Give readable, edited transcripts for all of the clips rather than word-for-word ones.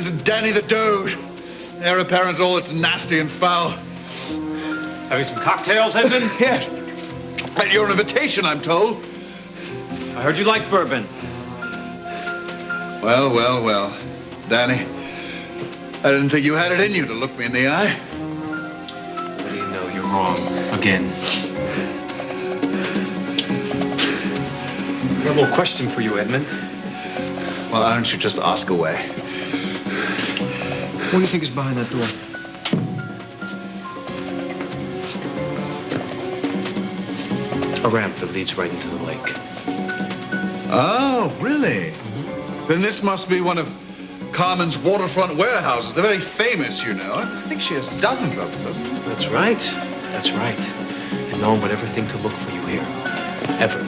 this is Danny the Doge. Heir apparent to all that's nasty and foul. Having some cocktails, Edmund? Yes. At your invitation, I'm told. I heard you like bourbon. Well, well, well. Danny, I didn't think you had it in you to look me in the eye. What do you know? You're wrong. Again. I got a little question for you, Edmund. Well, why don't you just ask away? What do you think is behind that door? A ramp that leads right into the lake. Oh, really? Then this must be one of Carmen's waterfront warehouses. They're very famous, you know. I think she has dozens of them, doesn't she? That's right. That's right. And no one would ever think to look for you here. Ever.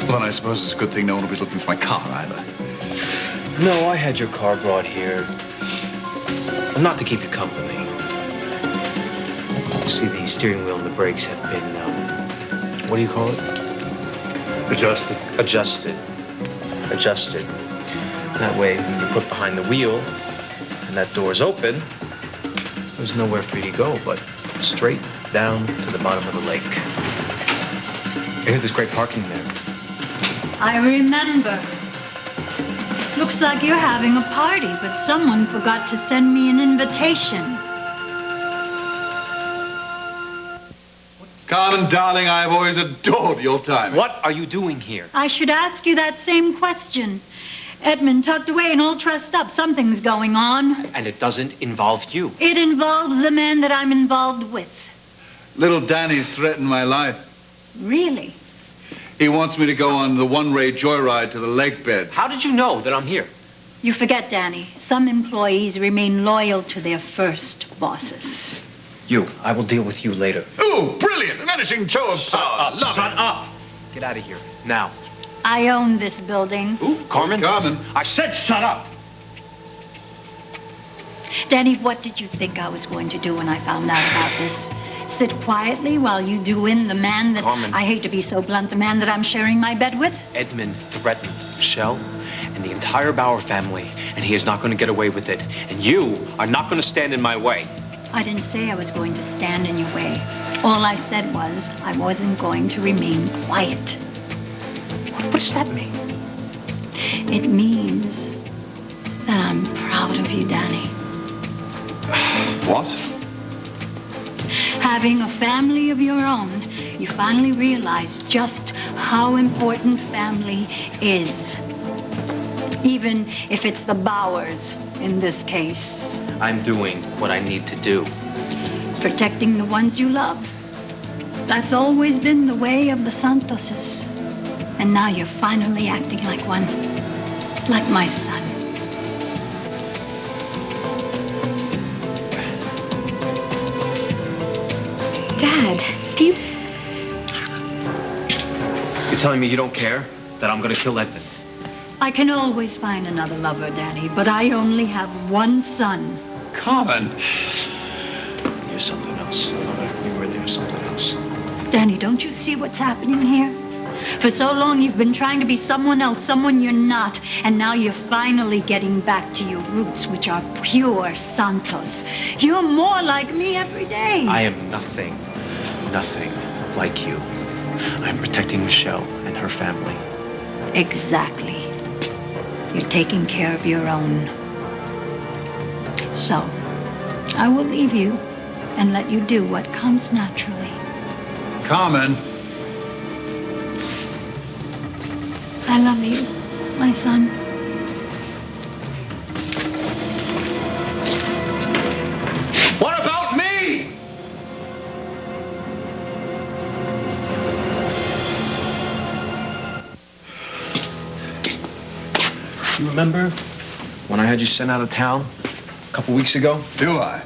Well, I suppose it's a good thing no one will be looking for my car either. No, I had your car brought here. Not to keep you company. You see, the steering wheel and the brakes have been, what do you call it? Adjusted. Adjusted. Adjusted. That way, when you're put behind the wheel and that door's open, there's nowhere for you to go but straight down to the bottom of the lake. I hear there's great parking there. I remember. Looks like you're having a party, but someone forgot to send me an invitation. Carmen, darling, I've always adored your time. What are you doing here? I should ask you that same question. Edmund tucked away and all trussed up. Something's going on. And it doesn't involve you. It involves the man that I'm involved with. Little Danny's threatened my life. Really? He wants me to go on the one-way joyride to the lake bed. How did you know that I'm here? You forget, Danny. Some employees remain loyal to their first bosses. I will deal with you later. Oh, brilliant! Vanishing show of power. Shut up! Get out of here, now. I own this building. Ooh, Carmen. Carmen. I said shut up! Danny, what did you think I was going to do when I found out about this? Sit quietly while you do in the man that... Carmen. I hate to be so blunt, the man that I'm sharing my bed with? Edmund threatened Michelle and the entire Bauer family, and he is not going to get away with it. And you are not going to stand in my way. I didn't say I was going to stand in your way. All I said was I wasn't going to remain quiet. What does that mean? It means that I'm proud of you, Danny. What? Having a family of your own, you finally realize just how important family is. Even if it's the Bauers in this case. I'm doing what I need to do. Protecting the ones you love. That's always been the way of the Santoses. And now you're finally acting like one. Like my son. Dad, do you... You're telling me you don't care that I'm going to kill Edmund? I can always find another lover, Danny, but I only have one son. Carmen. You're something else. You really are something else. Danny, don't you see what's happening here? For so long you've been trying to be someone else, someone you're not, and now you're finally getting back to your roots, which are pure Santos. You're more like me every day. I am nothing like you. I'm protecting Michelle and her family. Exactly. You're taking care of your own. So, I will leave you and let you do what comes naturally. Carmen. I love you, my son. What about me? You remember when I had you sent out of town a couple weeks ago? Do I?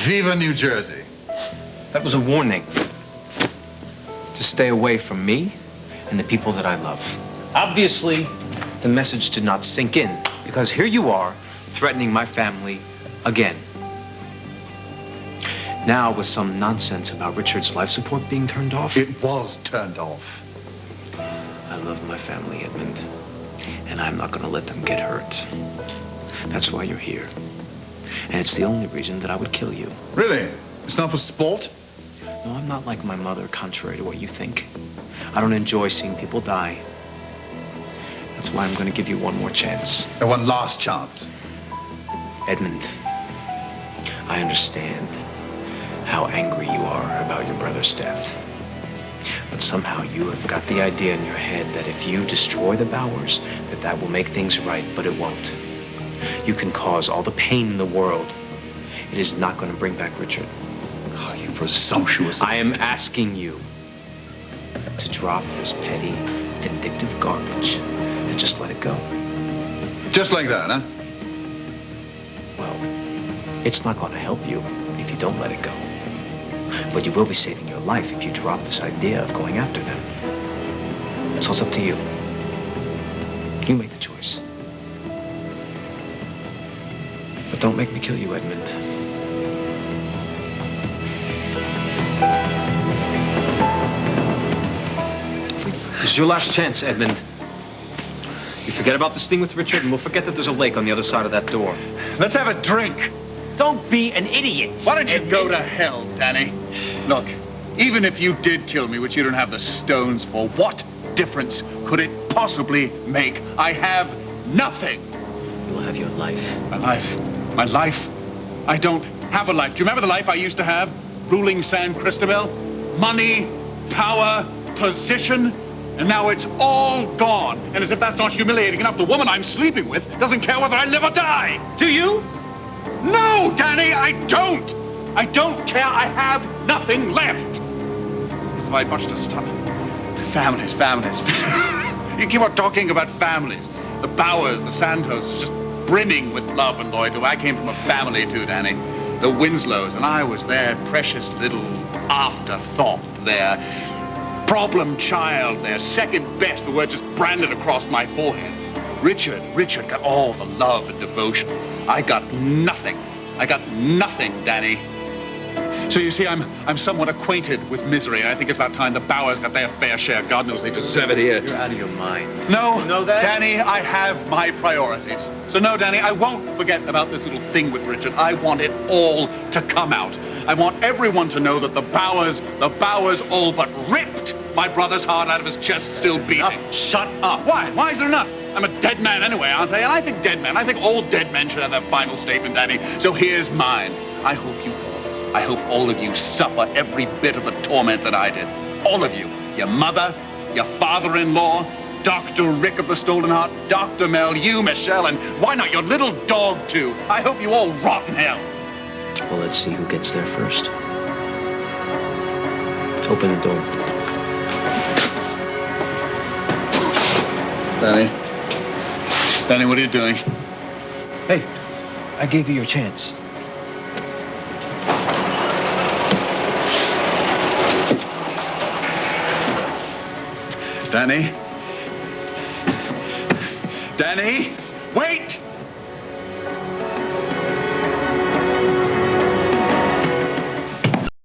Viva New Jersey. That was a warning to stay away from me and the people that I love. Obviously, the message did not sink in because here you are threatening my family again. Now with some nonsense about Richard's life support being turned off. It was turned off. I love my family, Edmund, and I'm not going to let them get hurt. That's why you're here. And it's the only reason that I would kill you. Really? It's not for sport? No, I'm not like my mother, contrary to what you think. I don't enjoy seeing people die. That's why I'm going to give you one more chance. And one last chance. Edmund, I understand how angry you are about your brother's death. But somehow you have got the idea in your head that if you destroy the Bauers, that will make things right, but it won't. You can cause all the pain in the world. It is not going to bring back Richard. Oh, you presumptuous... I am asking you to drop this petty, vindictive garbage and just let it go. Just like that, huh? Well, it's not going to help you if you don't let it go. But you will be saving your life if you drop this idea of going after them. So it's up to you. You make the choice. But don't make me kill you, Edmund. This is your last chance, Edmund. You forget about this thing with Richard, and we'll forget that there's a lake on the other side of that door. Let's have a drink. Don't be an idiot. Why don't you go to hell, Danny? Look, even if you did kill me, which you don't have the stones for, what difference could it possibly make? I have nothing. You'll have your life. My life? My life? I don't have a life. Do you remember the life I used to have? Ruling San Cristobal? Money, power, position? And now it's all gone. And as if that's not humiliating enough, the woman I'm sleeping with doesn't care whether I live or die. Do you? No, Danny, I don't. I don't care. I have nothing left. So I watched to stop. Families. You keep on talking about families. The Bauers, the Santos, is just brimming with love and loyalty. I came from a family too, Danny. The Winslows, and I was their precious little afterthought, their problem child, their second best. The word just branded across my forehead. Richard got all the love and devotion. I got nothing. I got nothing, Danny. So you see, I'm somewhat acquainted with misery, and I think it's about time the Bauers got their fair share. God knows they deserve it here. You're out of your mind. No, You know that? Danny, I have my priorities. So no, Danny, I won't forget about this little thing with Richard. I want it all to come out. I want everyone to know that the Bauers all but ripped my brother's heart out of his chest, still beating. Shut up. Why? Why is there enough? I'm a dead man anyway, aren't I? And I think dead men. I think all dead men should have their final statement, Danny. So here's mine. I hope all of you suffer every bit of the torment that I did. All of you. Your mother, your father-in-law, Dr. Rick of the Stolen Heart, Dr. Mel, you, Michelle, and why not your little dog, too? I hope you all rot in hell. Well, let's see who gets there first. Open the door. Danny, what are you doing? Hey, I gave you your chance. Danny, wait!